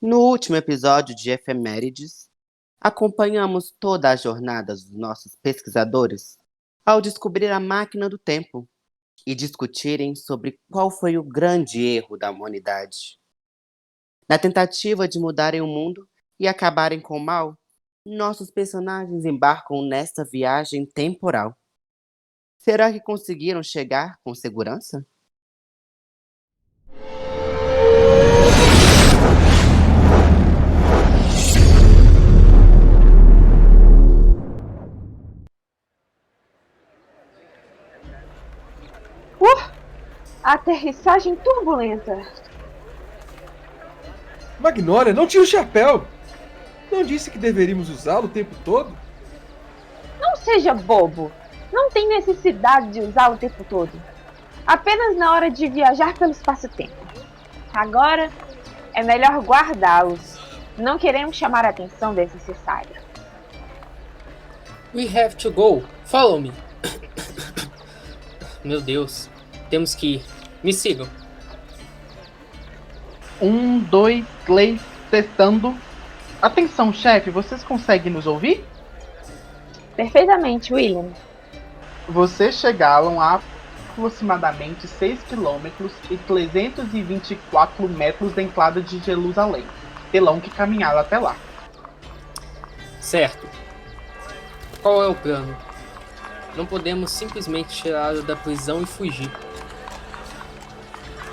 No último episódio de Efemérides, acompanhamos toda a jornada dos nossos pesquisadores ao descobrir a máquina do tempo e discutirem sobre qual foi o grande erro da humanidade. Na tentativa de mudarem o mundo e acabarem com o mal, nossos personagens embarcam nesta viagem temporal. Será que conseguiram chegar com segurança? Aterrissagem turbulenta. Magnólia, não tire o chapéu! Não disse que deveríamos usá-lo o tempo todo? Não seja bobo. Não tem necessidade de usá-lo o tempo todo. Apenas na hora de viajar pelo espaço-tempo. Agora, é melhor guardá-los. Não queremos chamar a atenção desnecessária. We have to go. Follow me. Meu Deus. Temos que ir. Me sigam. 1, 2, 3, testando. Atenção, chefe, vocês conseguem nos ouvir? Perfeitamente, William. Vocês chegaram a aproximadamente 6 km e 324 metros da entrada de Jerusalém. Terão que caminhar até lá. Certo. Qual é o plano? Não podemos simplesmente tirá-lo da prisão e fugir.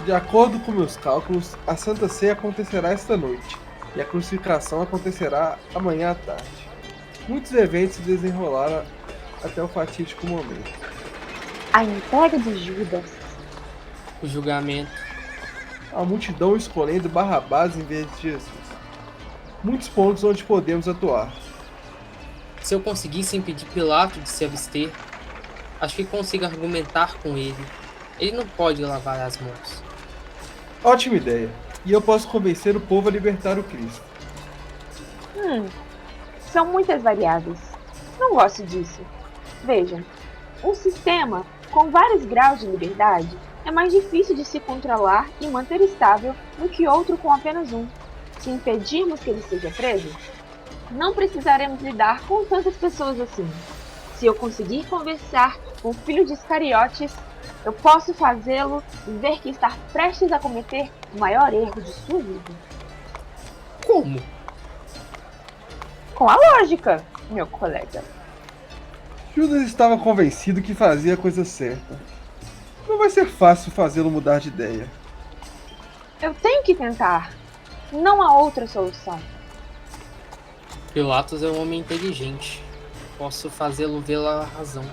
De acordo com meus cálculos, a Santa Ceia acontecerá esta noite e a crucificação acontecerá amanhã à tarde. Muitos eventos se desenrolaram até o fatídico momento. A entrega de Judas. O julgamento. A multidão escolhendo Barrabás em vez de Jesus. Muitos pontos onde podemos atuar. Se eu conseguisse impedir Pilato de se abster, acho que consigo argumentar com ele. Ele não pode lavar as mãos. Ótima ideia. E eu posso convencer o povo a libertar o Cristo. São muitas variáveis. Não gosto disso. Veja, um sistema com vários graus de liberdade é mais difícil de se controlar e manter estável do que outro com apenas um. Se impedirmos que ele seja preso, não precisaremos lidar com tantas pessoas assim. Se eu conseguir conversar com o filho de Iscariotes, eu posso fazê-lo ver que está prestes a cometer o maior erro de sua vida. Como? Com a lógica, meu colega. Judas estava convencido que fazia a coisa certa. Não vai ser fácil fazê-lo mudar de ideia. Eu tenho que tentar. Não há outra solução. Pilatos é um homem inteligente. Posso fazê-lo ver a razão.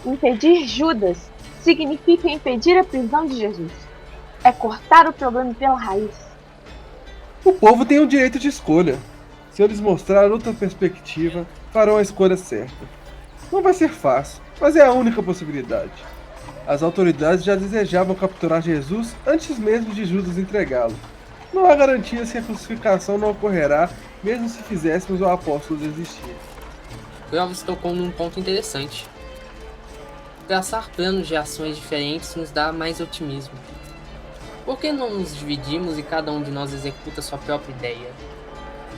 Impedir Judas significa impedir a prisão de Jesus. É cortar o problema pela raiz. O povo tem o direito de escolha. Se eu lhes mostrar outra perspectiva, farão a escolha certa. Não vai ser fácil, mas é a única possibilidade. As autoridades já desejavam capturar Jesus antes mesmo de Judas entregá-lo. Não há garantia se a crucificação não ocorrerá, mesmo se fizéssemos o apóstolo desistir. Provas tocou num ponto interessante. Traçar planos de ações diferentes nos dá mais otimismo. Por que não nos dividimos e cada um de nós executa sua própria ideia?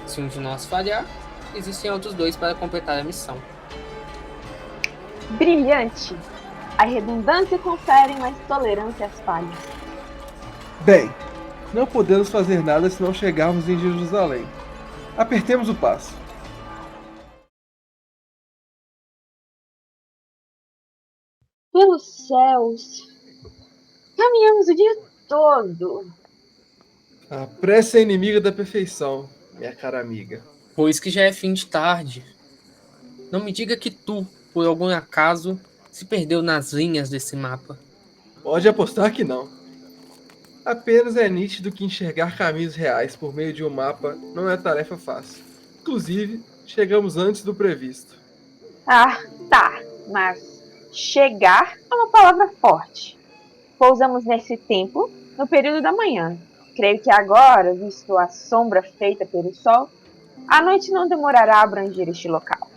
Se um de nós falhar, existem outros dois para completar a missão. Brilhante! A redundância confere mais tolerância às falhas. Bem, não podemos fazer nada se não chegarmos em Jerusalém. Apertemos o passo. Pelos céus! Caminhamos o dia todo. A pressa é inimiga da perfeição, minha cara amiga. Pois que já é fim de tarde. Não me diga que tu, por algum acaso, se perdeu nas linhas desse mapa. Pode apostar que não. Apenas é nítido que enxergar caminhos reais por meio de um mapa não é tarefa fácil. Inclusive, chegamos antes do previsto. Ah, tá, mas chegar é uma palavra forte. Pousamos nesse tempo no período da manhã. Creio que agora, visto a sombra feita pelo sol, a noite não demorará a abranger este local.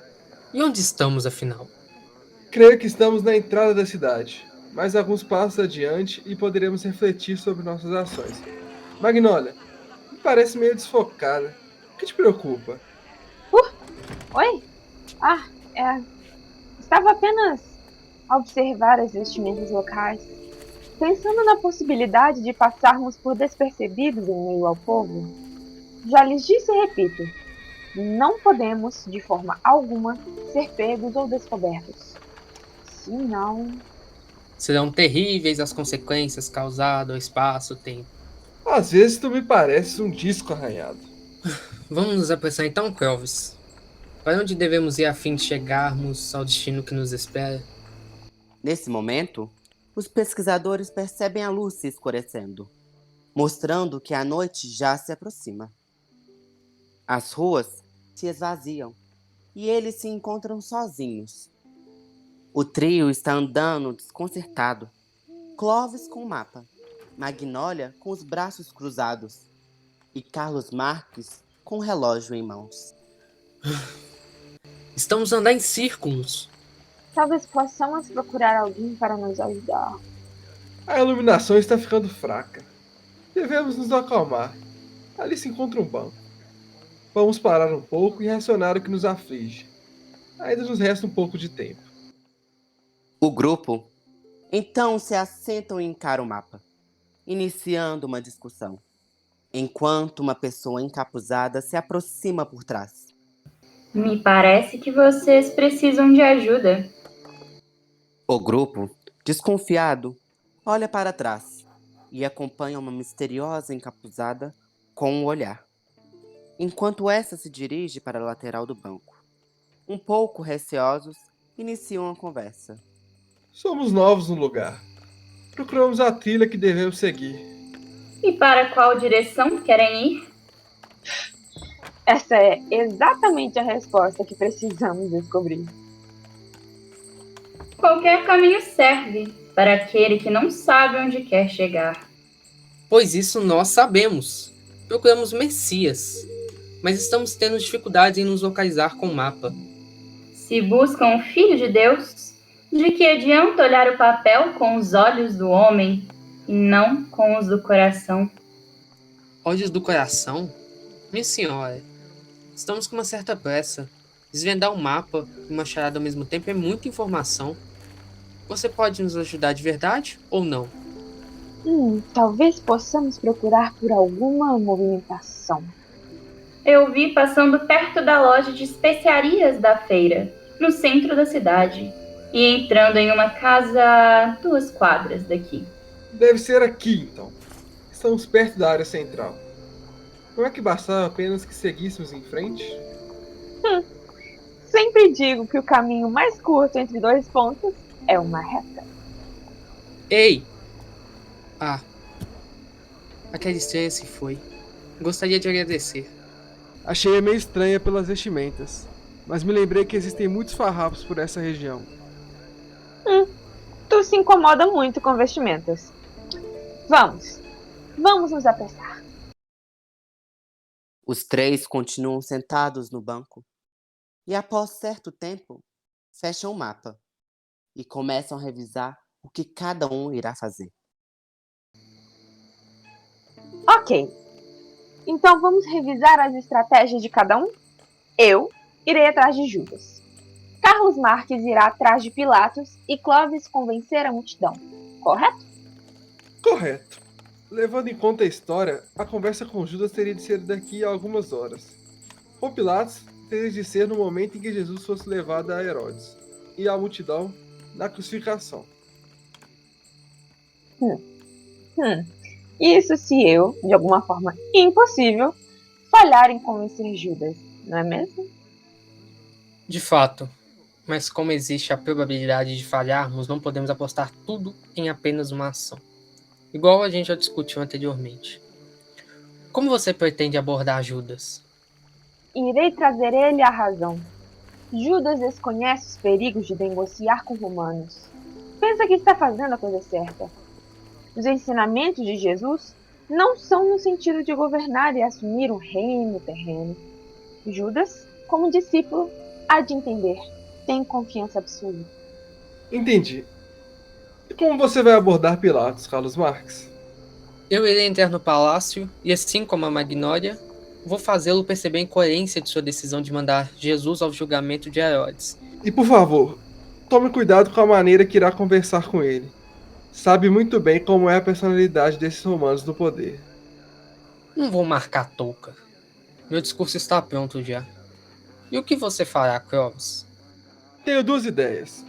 E onde estamos, afinal? Creio que estamos na entrada da cidade, mais alguns passos adiante e poderemos refletir sobre nossas ações. Magnólia, parece meio desfocada. O que te preocupa? Oi? Ah, estava apenas a observar as vestimentas locais, pensando na possibilidade de passarmos por despercebidos em meio ao povo. Já lhes disse e repito, não podemos, de forma alguma, ser pegos ou descobertos. Senão... Serão terríveis as consequências causadas ao espaço-tempo. Às vezes tu me pareces um disco arranhado. Vamos nos apressar então, Clovis. Para onde devemos ir a fim de chegarmos ao destino que nos espera? Nesse momento, os pesquisadores percebem a luz se escurecendo, mostrando que a noite já se aproxima. As ruas se esvaziam e eles se encontram sozinhos. O trio está andando desconcertado. Clovis com o mapa, Magnólia com os braços cruzados e Carlos Marques com o relógio em mãos. Estamos a andar em círculos. Talvez possamos procurar alguém para nos ajudar. A iluminação está ficando fraca. Devemos nos acalmar. Ali se encontra um banco. Vamos parar um pouco e racionar o que nos aflige. Ainda nos resta um pouco de tempo. O grupo então se assentam e encaram o mapa, iniciando uma discussão, enquanto uma pessoa encapuzada se aproxima por trás. Me parece que vocês precisam de ajuda. O grupo, desconfiado, olha para trás e acompanha uma misteriosa encapuzada com um olhar, enquanto essa se dirige para a lateral do banco. Um pouco receosos, iniciam a conversa. Somos novos no lugar. Procuramos a trilha que devemos seguir. E para qual direção querem ir? Essa é exatamente a resposta que precisamos descobrir. Qualquer caminho serve para aquele que não sabe onde quer chegar. Pois isso nós sabemos. Procuramos Messias, mas estamos tendo dificuldades em nos localizar com o mapa. Se buscam o Filho de Deus, de que adianta olhar o papel com os olhos do homem e não com os do coração? Olhos do coração? Minha senhora, estamos com uma certa pressa. Desvendar um mapa e uma charada ao mesmo tempo é muita informação. Você pode nos ajudar de verdade ou não? Talvez possamos procurar por alguma movimentação. Eu vi passando perto da loja de especiarias da feira, no centro da cidade, e entrando em uma casa a 2 quadras daqui. Deve ser aqui, então. Estamos perto da área central. Não é que bastava apenas que seguíssemos em frente? Sempre digo que o caminho mais curto entre 2 pontos é uma reta. Ei! Ah, aquela estranha se foi. Gostaria de agradecer. Achei-a meio estranha pelas vestimentas, mas me lembrei que existem muitos farrapos por essa região. Tu se incomoda muito com vestimentas. Vamos nos apressar. Os 3 continuam sentados no banco e, após certo tempo, fecham o mapa e começam a revisar o que cada um irá fazer. Ok, então vamos revisar as estratégias de cada um? Eu irei atrás de Judas. Carlos Marques irá atrás de Pilatos e Clovis convencer a multidão, correto? Correto. Levando em conta a história, a conversa com Judas teria de ser daqui a algumas horas. Com Pilatos, teria de ser no momento em que Jesus fosse levado a Herodes, e a multidão na crucificação. Isso se eu, de alguma forma impossível, falhar em convencer Judas, não é mesmo? De fato, mas como existe a probabilidade de falharmos, não podemos apostar tudo em apenas uma ação. Igual a gente já discutiu anteriormente. Como você pretende abordar Judas? Irei trazer ele à razão. Judas desconhece os perigos de negociar com romanos. Pensa que está fazendo a coisa certa. Os ensinamentos de Jesus não são no sentido de governar e assumir um reino terreno. Judas, como discípulo, há de entender. Tem confiança absoluta. Entendi. E como você vai abordar Pilatos, Carlos Marques? Eu irei entrar no palácio e, assim como a Magnólia, vou fazê-lo perceber a incoerência de sua decisão de mandar Jesus ao julgamento de Herodes. E por favor, tome cuidado com a maneira que irá conversar com ele. Sabe muito bem como é a personalidade desses romanos do poder. Não vou marcar touca. Meu discurso está pronto já. E o que você fará, Clovis? Tenho duas ideias.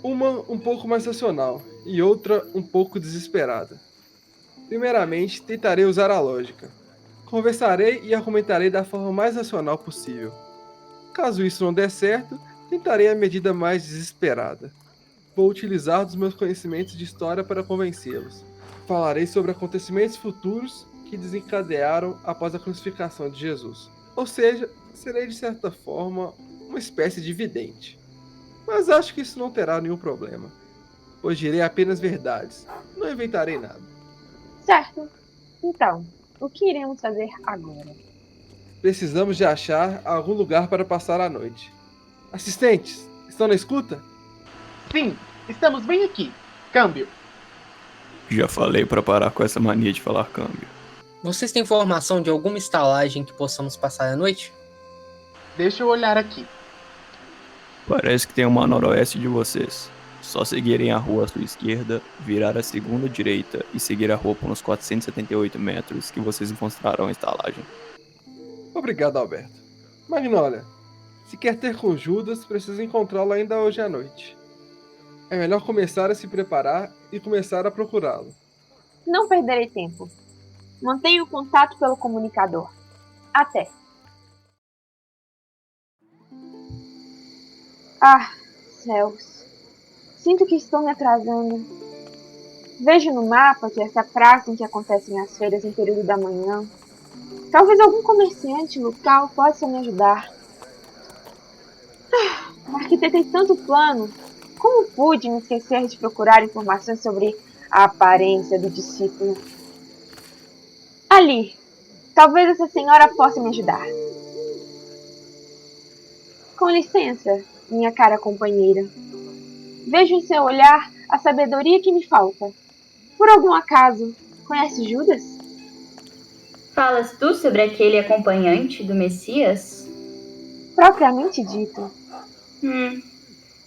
Uma um pouco mais racional e outra um pouco desesperada. Primeiramente, tentarei usar a lógica. Conversarei e argumentarei da forma mais racional possível. Caso isso não der certo, tentarei a medida mais desesperada. Vou utilizar dos meus conhecimentos de história para convencê-los. Falarei sobre acontecimentos futuros que desencadearam após a crucificação de Jesus. Ou seja, serei de certa forma uma espécie de vidente. Mas acho que isso não terá nenhum problema, pois direi apenas verdades, não inventarei nada. Certo. Então, o que iremos fazer agora? Precisamos de achar algum lugar para passar a noite. Assistentes, estão na escuta? Sim, estamos bem aqui. Câmbio. Já falei pra parar com essa mania de falar câmbio. Vocês têm informação de alguma estalagem que possamos passar a noite? Deixa eu olhar aqui. Parece que tem uma a noroeste de vocês. Só seguirem a rua à sua esquerda, virar à segunda direita e seguir a rua por uns 478 metros que vocês encontrarão a estalagem. Obrigado, Alberto. Magnólia, se quer ter com Judas, precisa encontrá-lo ainda hoje à noite. É melhor começar a se preparar e começar a procurá-lo. Não perderei tempo. Mantenho o contato pelo comunicador. Até. Ah, céus. Sinto que estou me atrasando. Vejo no mapa que essa praça em que acontecem as feiras em período da manhã. Talvez algum comerciante local possa me ajudar. Arquitetei tanto plano. Como pude me esquecer de procurar informações sobre a aparência do discípulo? Ali. Talvez essa senhora possa me ajudar. Com licença, minha cara companheira. Vejo em seu olhar a sabedoria que me falta. Por algum acaso, conhece Judas? Falas tu sobre aquele acompanhante do Messias? Propriamente dito.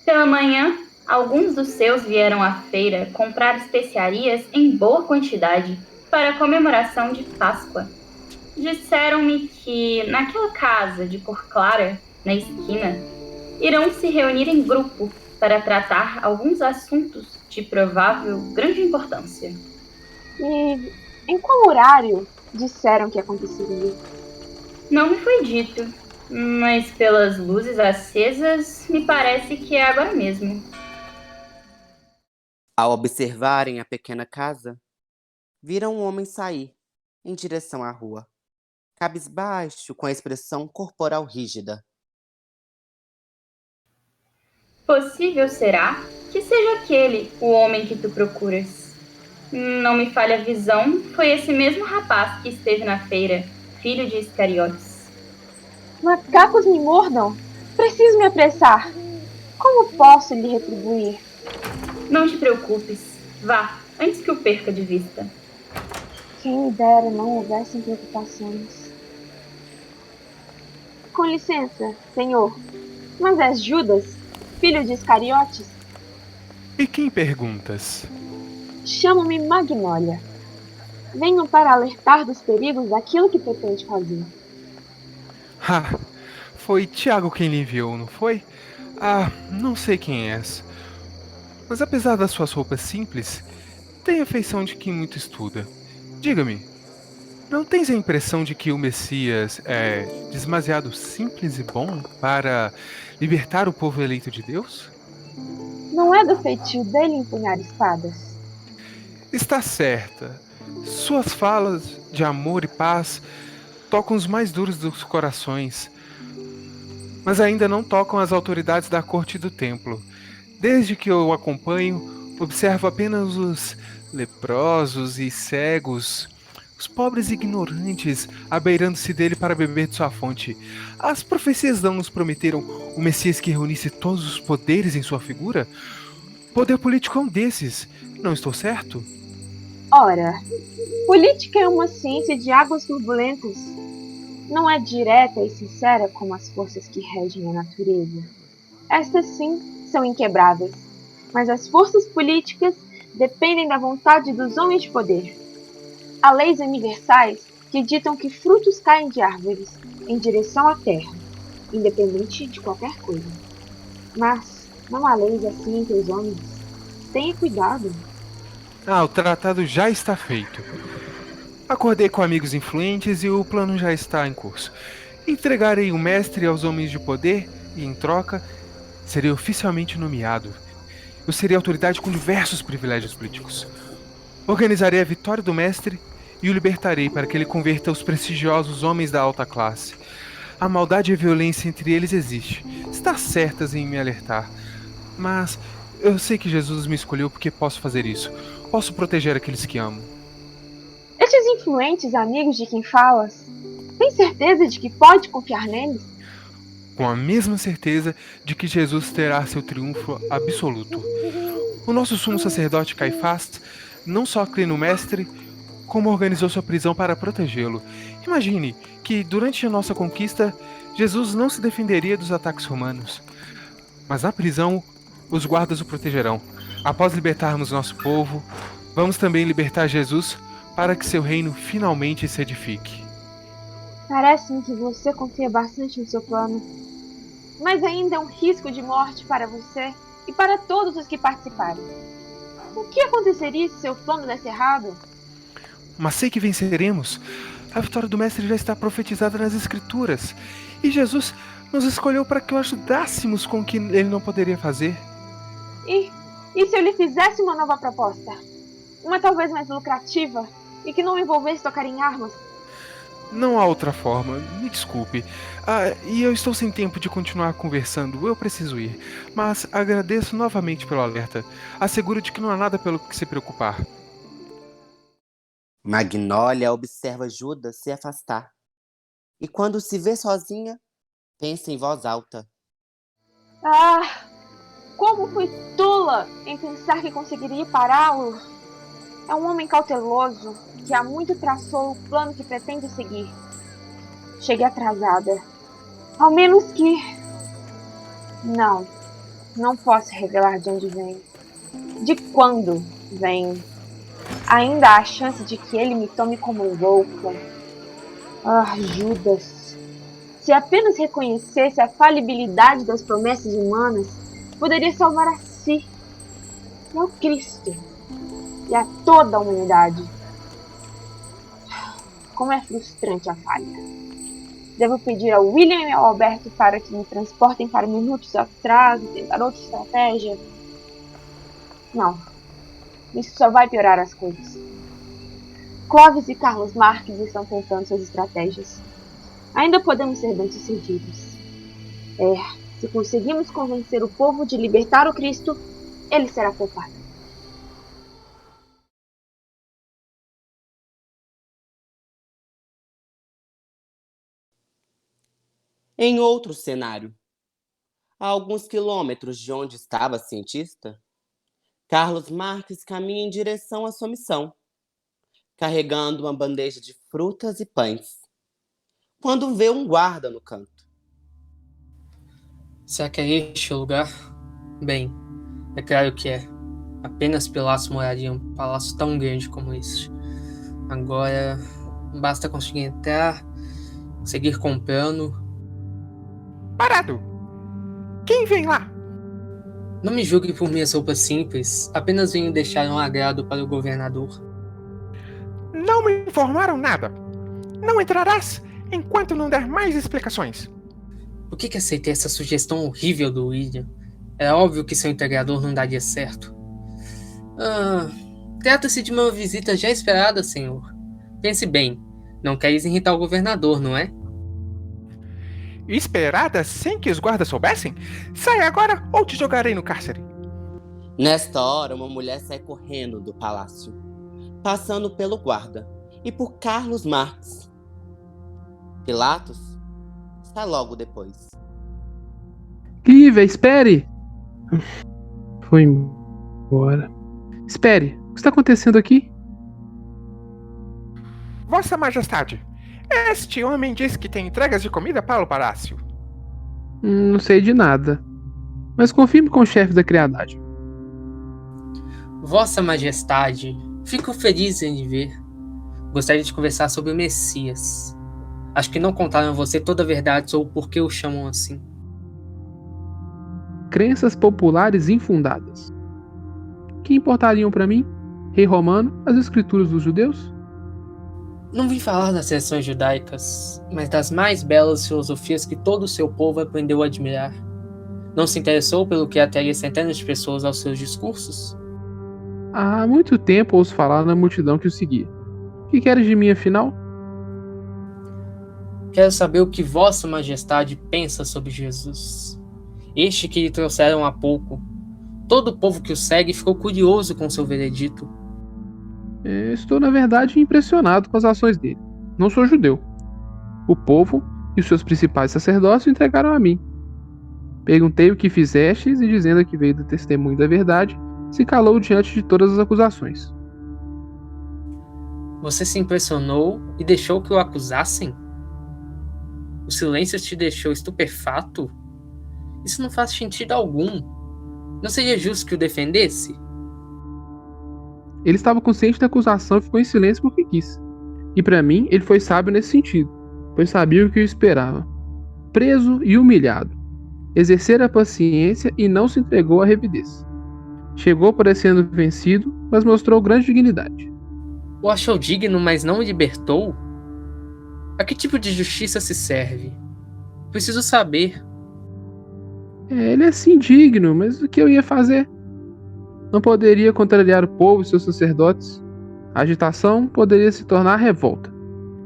Pela manhã, alguns dos seus vieram à feira comprar especiarias em boa quantidade para a comemoração de Páscoa. Disseram-me que naquela casa de cor clara, na esquina, irão se reunir em grupo para tratar alguns assuntos de provável grande importância. E em qual horário disseram que aconteceria? Não me foi dito, mas pelas luzes acesas, me parece que é agora mesmo. Ao observarem a pequena casa, viram um homem sair em direção à rua, cabisbaixo, com a expressão corporal rígida. Possível será que seja aquele o homem que tu procuras. Não me falha a visão, foi esse mesmo rapaz que esteve na feira, filho de Iscariotes. Macacos me mordam! Preciso me apressar! Como posso lhe retribuir? Não te preocupes, vá, antes que o perca de vista. Quem me dera não houvessem preocupações. Com licença, senhor, mas és Judas, filho de Iscariotes? E quem perguntas? Chamo-me Magnólia. Venho para alertar dos perigos daquilo que pretende fazer. Ah, foi Tiago quem lhe enviou, não foi? Ah, não sei quem és. Mas apesar das suas roupas simples, tem a feição de quem muito estuda. Diga-me, não tens a impressão de que o Messias é demasiado simples e bom para libertar o povo eleito de Deus? Não é do feitio dele empunhar espadas? Está certa. Suas falas de amor e paz tocam os mais duros dos corações, mas ainda não tocam as autoridades da corte do templo. Desde que eu o acompanho, observo apenas os leprosos e cegos, os pobres ignorantes, abeirando-se dele para beber de sua fonte. As profecias não nos prometeram o Messias que reunisse todos os poderes em sua figura? Poder político é um desses, não estou certo? Ora, política é uma ciência de águas turbulentas. Não é direta e sincera como as forças que regem a natureza. Estas, sim, são inquebráveis, mas as forças políticas dependem da vontade dos homens de poder. Há leis universais que ditam que frutos caem de árvores em direção à terra, independente de qualquer coisa. Mas não há leis assim entre os homens. Tenha cuidado. O tratado já está feito. Acordei com amigos influentes e o plano já está em curso. Entregarei o mestre aos homens de poder e, em troca, serei oficialmente nomeado. Eu serei autoridade com diversos privilégios políticos. Organizarei a vitória do mestre e o libertarei para que ele converta os prestigiosos homens da alta classe. A maldade e a violência entre eles existe. Está certas em me alertar. Mas eu sei que Jesus me escolheu porque posso fazer isso. Posso proteger aqueles que amo. Estes influentes amigos de quem falas, tem certeza de que pode confiar neles? Com a mesma certeza de que Jesus terá seu triunfo absoluto. O nosso sumo sacerdote Caifás não só crê no mestre, como organizou sua prisão para protegê-lo. Imagine que, durante a nossa conquista, Jesus não se defenderia dos ataques romanos. Mas na prisão, os guardas o protegerão. Após libertarmos nosso povo, vamos também libertar Jesus para que seu reino finalmente se edifique. Parece-me que você confia bastante no seu plano. Mas ainda é um risco de morte para você e para todos os que participarem. O que aconteceria se seu plano desse errado? Mas sei que venceremos. A vitória do mestre já está profetizada nas escrituras. E Jesus nos escolheu para que o ajudássemos com o que ele não poderia fazer. E se eu lhe fizesse uma nova proposta? Uma talvez mais lucrativa e que não envolvesse tocar em armas? Não há outra forma, me desculpe. E eu estou sem tempo de continuar conversando, eu preciso ir. Mas agradeço novamente pelo alerta. Asseguro de que não há nada pelo que se preocupar. Magnólia observa Judas se afastar. E quando se vê sozinha, pensa em voz alta. Como fui tola em pensar que conseguiria pará-lo. É um homem cauteloso que há muito traçou o plano que pretende seguir. Cheguei atrasada. Ao menos que... Não posso revelar de onde vem. De quando vem. Ainda há chance de que ele me tome como louca. Judas. Se apenas reconhecesse a falibilidade das promessas humanas, poderia salvar a si e ao Cristo e a toda a humanidade. Como é frustrante a falha. Devo pedir ao William e ao Alberto para que me transportem para minutos atrás e tentar outra estratégia? Não. Isso só vai piorar as coisas. Clovis e Carlos Marques estão tentando suas estratégias. Ainda podemos ser bem-sucedidos. Se conseguimos convencer o povo de libertar o Cristo, ele será poupado. Em outro cenário, a alguns quilômetros de onde estava a cientista, Carlos Marques caminha em direção à sua missão, carregando uma bandeja de frutas e pães, quando vê um guarda no canto. Será que é este o lugar? Bem, é claro que é. Apenas Pilatos moraria em um palácio tão grande como este. Agora, basta conseguir entrar, seguir comprando. Parado! Quem vem lá? Não me julgue por minhas roupas simples, apenas venho deixar um agrado para o governador. Não me informaram nada. Não entrarás enquanto não der mais explicações. Por que aceitei essa sugestão horrível do William? Era óbvio que seu integrador não daria certo. Trata-se de uma visita já esperada, senhor. Pense bem, não queres irritar o governador, não é? Esperada sem que os guardas soubessem? Sai agora ou te jogarei no cárcere. Nesta hora, uma mulher sai correndo do palácio, passando pelo guarda e por Carlos Marques. Pilatos sai logo depois. Lívia, espere! Foi embora. Espere, o que está acontecendo aqui? Vossa Majestade, este homem diz que tem entregas de comida para o palácio. Não sei de nada. Mas confirme com o chefe da criadagem. Vossa Majestade, fico feliz em lhe ver. Gostaria de conversar sobre o Messias. Acho que não contaram a você toda a verdade sobre o porquê o chamam assim. Crenças populares infundadas. Que importariam para mim, rei romano, as escrituras dos judeus? Não vim falar das tradições judaicas, mas das mais belas filosofias que todo o seu povo aprendeu a admirar. Não se interessou pelo que atraía centenas de pessoas aos seus discursos? Há muito tempo ouço falar na multidão que o seguia. O que queres de mim, afinal? Quero saber o que Vossa Majestade pensa sobre Jesus. Este que lhe trouxeram há pouco. Todo o povo que o segue ficou curioso com seu veredito. Estou, na verdade, impressionado com as ações dele. Não sou judeu. O povo e os seus principais sacerdotes o entregaram a mim. Perguntei o que fizestes e, dizendo que veio do testemunho da verdade, se calou diante de todas as acusações. Você se impressionou e deixou que o acusassem? O silêncio te deixou estupefato? Isso não faz sentido algum. Não seria justo que o defendesse? Ele estava consciente da acusação e ficou em silêncio porque quis. E para mim, ele foi sábio nesse sentido, pois sabia o que o esperava. Preso e humilhado. Exercera a paciência e não se entregou à revidez. Chegou parecendo vencido, mas mostrou grande dignidade. O achou digno, mas não o libertou? A que tipo de justiça se serve? Preciso saber. Ele é sim digno, mas o que eu ia fazer? Não poderia contrariar o povo e seus sacerdotes. A agitação poderia se tornar revolta.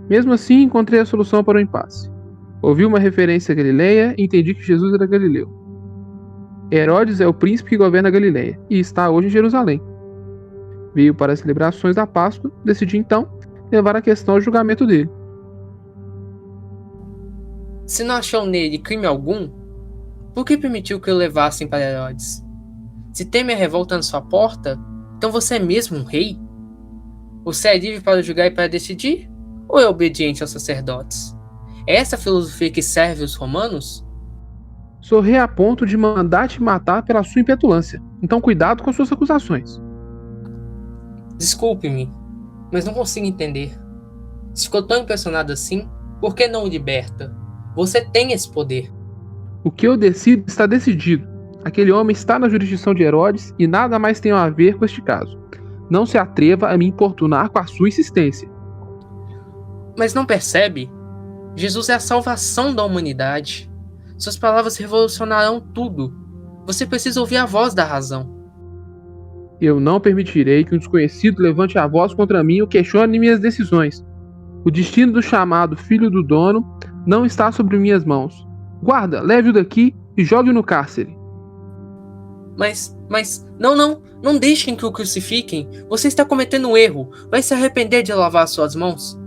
Mesmo assim, encontrei a solução para o impasse. Ouvi uma referência a Galileia e entendi que Jesus era galileu. Herodes é o príncipe que governa a Galileia e está hoje em Jerusalém. Veio para as celebrações da Páscoa, decidi então levar a questão ao julgamento dele. Se não achou nele crime algum, por que permitiu que o levassem para Herodes? Se teme a revolta na sua porta, então você é mesmo um rei? Você é livre para julgar e para decidir? Ou é obediente aos sacerdotes? É essa a filosofia que serve os romanos? Sou rei a ponto de mandar te matar pela sua impetulância. Então cuidado com suas acusações. Desculpe-me, mas não consigo entender. Se ficou tão impressionado assim, por que não o liberta? Você tem esse poder. O que eu decido está decidido. Aquele homem está na jurisdição de Herodes e nada mais tem a ver com este caso. Não se atreva a me importunar com a sua insistência. Mas não percebe? Jesus é a salvação da humanidade. Suas palavras revolucionarão tudo. Você precisa ouvir a voz da razão. Eu não permitirei que um desconhecido levante a voz contra mim ou questione minhas decisões. O destino do chamado filho do dono não está sobre minhas mãos. Guarda, leve-o daqui e jogue-o no cárcere. Mas, não deixem que o crucifiquem. Você está cometendo um erro. Vai se arrepender de lavar suas mãos.